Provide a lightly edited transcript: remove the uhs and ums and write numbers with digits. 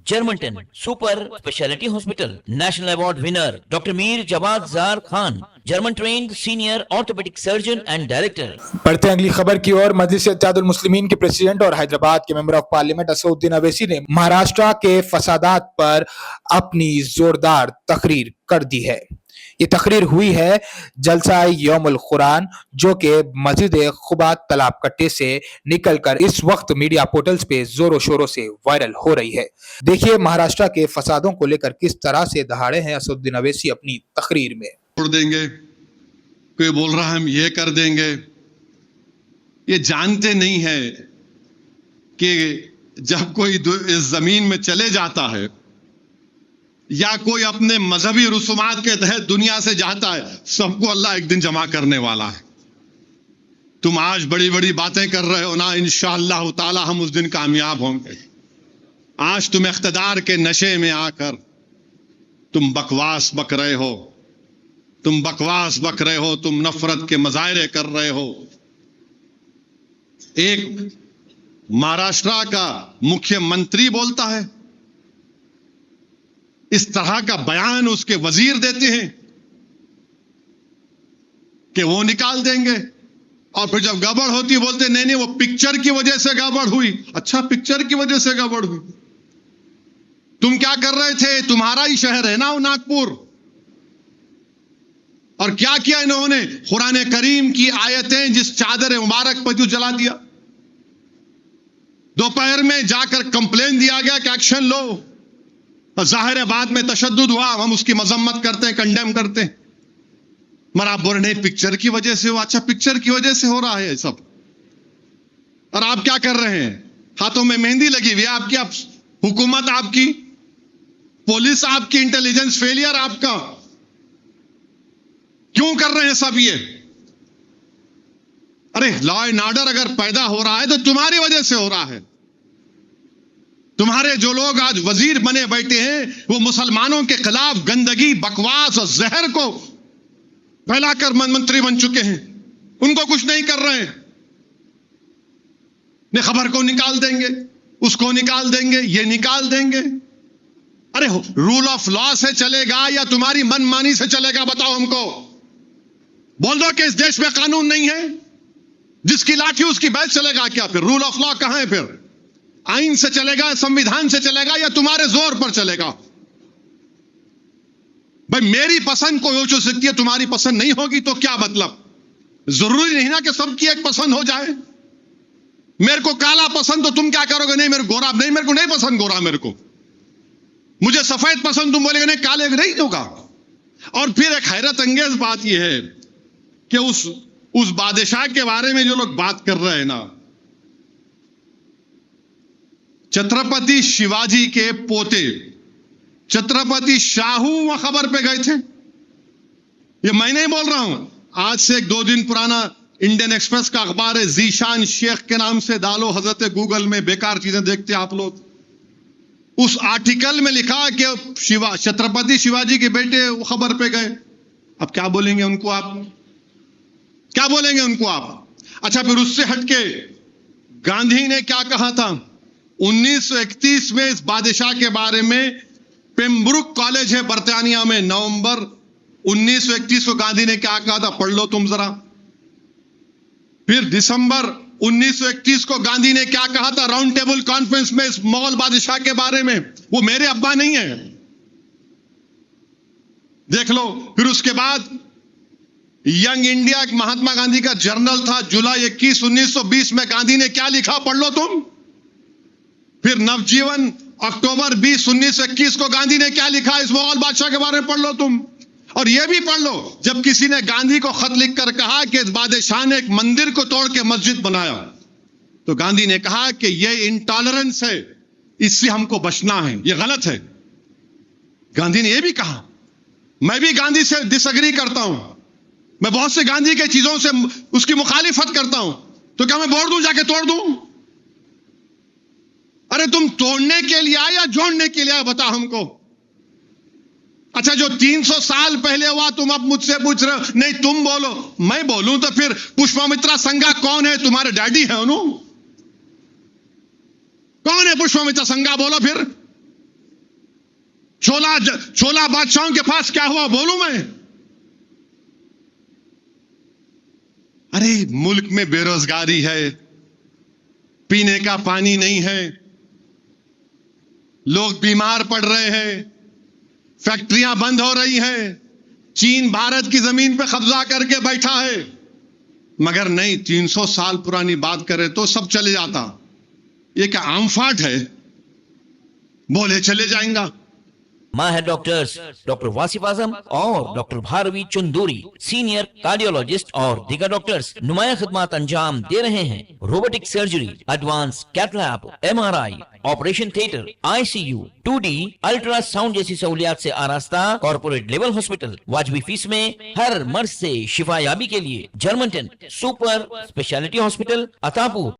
Germanton super speciality hospital, national award winner doctor Mir Jawad Zar Khan, German trained senior orthopaedic surgeon and director. बढ़ते हैं अगली खबर की ओर। मजलिस इत्तेहादुल मुस्लिमीन के प्रेसिडेंट और हैदराबाद के member of parliament Asaduddin Owaisi ने महाराष्ट्र के फसादात पर अपनी जोरदार तकरीर कर दी है। ये तकरीर हुई है जलसा यौमुल कुरान, जो कि मस्जिद खुबा तालाब कट्टे से निकलकर इस वक्त मीडिया पोर्टल्स पे जोरों शोरों से वायरल हो रही है। देखिए महाराष्ट्र के फसादों को लेकर किस तरह से दहाड़े हैं असदुद्दीन अवैसी अपनी तकरीर में। छोड़ देंगे, कोई बोल रहा है हम ये कर देंगे। ये जानते नहीं है कि जब कोई इस जमीन में चले जाता है या कोई अपने मजहबी रसूमात के तहत दुनिया से जाता है, सबको अल्लाह एक दिन जमा करने वाला है। तुम आज बड़ी बड़ी बातें कर रहे हो ना, इंशाअल्लाह ताला हम उस दिन कामयाब होंगे। आज तुम इख्तिदार के नशे में आकर तुम बकवास बक रहे हो, तुम नफरत के मजाहरे कर रहे हो। एक महाराष्ट्र का मुख्यमंत्री बोलता है, इस तरह का बयान उसके वजीर देते हैं कि वो निकाल देंगे, और फिर जब गड़बड़ होती बोलते नहीं नहीं वो पिक्चर की वजह से गड़बड़ हुई। अच्छा, पिक्चर की वजह से गड़बड़ हुई? तुम क्या कर रहे थे? तुम्हारा ही शहर है ना वो नागपुर। और क्या किया इन्होंने? कुरान करीम की आयतें जिस चादर मुबारक पर जो जला दिया। दोपहर में जाकर कंप्लेन दिया गया कि एक्शन लो, और जाहिर है बाद में तशद्दुद हुआ, हम उसकी मजम्मत करते हैं, कंडेम करते हैं, मगर आप बोल रहे नहीं पिक्चर की वजह से हो। अच्छा, पिक्चर की वजह से हो रहा है सब, और आप क्या कर रहे हैं? हाथों में मेहंदी लगी हुई है आपकी, आप हुकूमत आपकी, पुलिस आपकी, इंटेलिजेंस फेलियर आपका। क्यों कर रहे हैं सब ये? अरे लॉ एंड ऑर्डर अगर पैदा हो रहा है तो तुम्हारी वजह से हो रहा है। तुम्हारे जो लोग आज वजीर बने बैठे हैं वो मुसलमानों के खिलाफ गंदगी, बकवास और जहर को फैलाकर मंत्री बन चुके हैं। उनको कुछ नहीं कर रहे हैं। ने खबर को निकाल देंगे, उसको निकाल देंगे, ये निकाल देंगे। अरे रूल ऑफ लॉ से चलेगा या तुम्हारी मनमानी से चलेगा? बताओ हमको। बोल दो कि इस देश में कानून नहीं है, जिसकी लाठी उसकी बैच चलेगा क्या? फिर रूल ऑफ लॉ कहां है? फिर आइन से चलेगा, संविधान से चलेगा, या तुम्हारे जोर पर चलेगा? भाई मेरी पसंद कोई हो सकती है, तुम्हारी पसंद नहीं होगी तो क्या मतलब? जरूरी नहीं ना कि सबकी एक पसंद हो जाए। मेरे को काला पसंद तो तुम क्या करोगे? नहीं मेरे गोरा नहीं, मेरे को नहीं पसंद गोरा, मेरे को मुझे सफेद पसंद, तुम बोलेगे नहीं काले नहीं होगा। और फिर एक हैरत अंगेज बात यह है कि उस बादशाह के बारे में जो लोग बात कर रहे हैं ना, छत्रपति शिवाजी के पोते छत्रपति शाहू वहां खबर पे गए थे। ये मैं नहीं बोल रहा हूं, आज से 1-2 दिन पुराना इंडियन एक्सप्रेस का अखबार है, जीशान शेख के नाम से डालो हजरत गूगल में, बेकार चीजें देखते आप लोग। उस आर्टिकल में लिखा कि छत्रपति शिवाजी के बेटे वो खबर पे गए। अब क्या बोलेंगे उनको आप? क्या बोलेंगे उनको आप? अच्छा, फिर उससे हटके गांधी ने क्या कहा था 1931 में इस बादशाह के बारे में? पेम्ब्रुक कॉलेज है बर्तानिया में, नवंबर 1931 को गांधी ने क्या कहा था? पढ़ लो तुम जरा। फिर दिसंबर 1931 को गांधी ने क्या कहा था राउंड टेबल कॉन्फ्रेंस में इस मुगल बादशाह के बारे में? वो मेरे अब्बा नहीं है, देख लो। फिर उसके बाद यंग इंडिया महात्मा गांधी का जर्नल था, जुलाई 21, 1920 में गांधी ने क्या लिखा? पढ़ लो तुम। फिर नवजीवन अक्टूबर 20, 1921 को गांधी ने क्या लिखा इस मुगल बादशाह के बारे में? पढ़ लो तुम। और यह भी पढ़ लो, जब किसी ने गांधी को खत लिखकर कहा कि इस बादशाह ने एक मंदिर को तोड़ के मस्जिद बनाया, तो गांधी ने कहा कि यह इंटॉलरेंस है, इससे हमको बचना है, यह गलत है। गांधी ने यह भी कहा। मैं भी गांधी से डिसएग्री करता हूं, मैं बहुत से गांधी के चीजों से उसकी मुखालिफत करता हूं, तो क्या मैं बोल दूं जाके तोड़ दूं? अरे तुम तोड़ने के लिए आए या जोड़ने के लिए आए? बता हमको। अच्छा, जो 300 साल पहले हुआ तुम अब मुझसे पूछ रहे हो? नहीं तुम बोलो, मैं बोलूं तो फिर पुष्पमित्रा संघा कौन है? तुम्हारे डैडी है उन्होंने? कौन है पुष्पमित्रा संघा? बोलो फिर। छोला बादशाहों के पास क्या हुआ बोलूं मैं? अरे मुल्क में बेरोजगारी है, पीने का पानी नहीं है, लोग बीमार पड़ रहे हैं, फैक्ट्रियां बंद हो रही हैं, चीन भारत की जमीन पे कब्जा करके बैठा है। मगर नहीं, 300 साल पुरानी बात करें तो सब चले जाता। ये क्या आमफाट है? बोले चले जाएंगा। माहिर डॉक्टर्स डॉक्टर वासिफ आजम और doctor Bharavi Chunduri, senior cardiologist और दीगर डॉक्टर्स नुमाया खिदमत अंजाम दे रहे हैं। Robotic surgery, advance cath lab, MRI, operation theatre, ICU, 2D ultrasound जैसी सहूलियात से आरास्ता कॉर्पोरेट लेवल हॉस्पिटल। वाजबी फीस में हर मर्ज से शिफायाबी के लिए German 10 super speciality hospital Attapur.